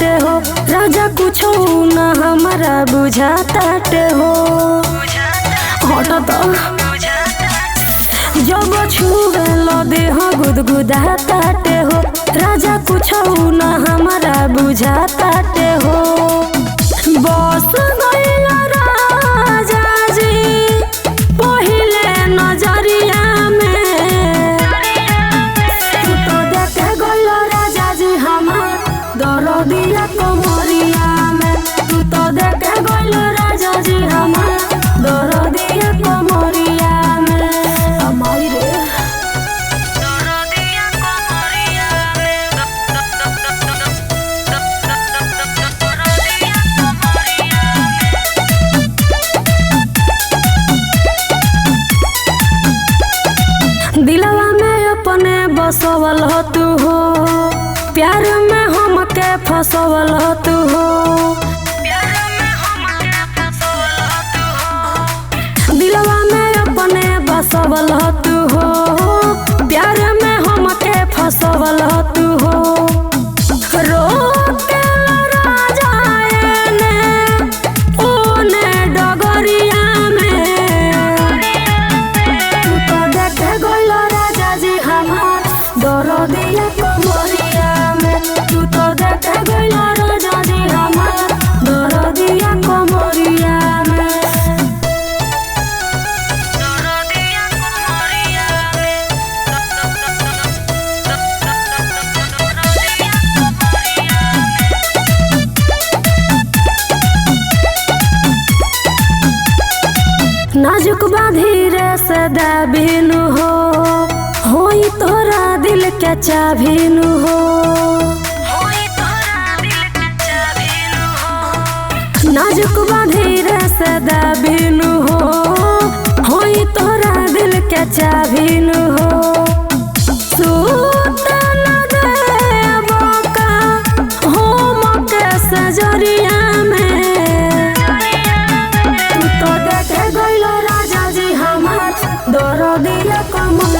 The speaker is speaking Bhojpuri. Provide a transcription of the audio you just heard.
बुझाताटे हो राजा कुछ न हमारा बुझाताटे हो। हटा तो जब छुए लो देह गुदगुदाताटे हो राजा कुछ न हमारा बुझाताटे हो। बस गइल राजा जी पहिले नजरिया में तू तो देखे गइल राजा जी हमार दरदिया कमरिया में। तू तो देखे गइल राजा जी हमार दरदिया कमरिया में। हमारी रे दिलवा में अपने बसवल हो तू हो प्यार में हमके फसवल हो तू हो। दिलवा में अपने बसवल हो तू हो प्यार में हमके फसवल हो तू हो। रोकेल राजा एने ओने डगरिया में तू तो देखे गइल राजा जी हमार दरदिया कमरिया में। तू तो देखे गइल राजा जी हमार दरदिया कमरिया में। नाजुक बाधीरे से दाबिनु हो होई तोरा दिल के चाभिनु हो। नाजुक बाधीरे से दाबिनु हो होई तोरा दिल के चाभिनु हो। सूत न देबो का होम के सजरिया में तू तो देखे गइल राजा जी हमार दरदिया कमरिया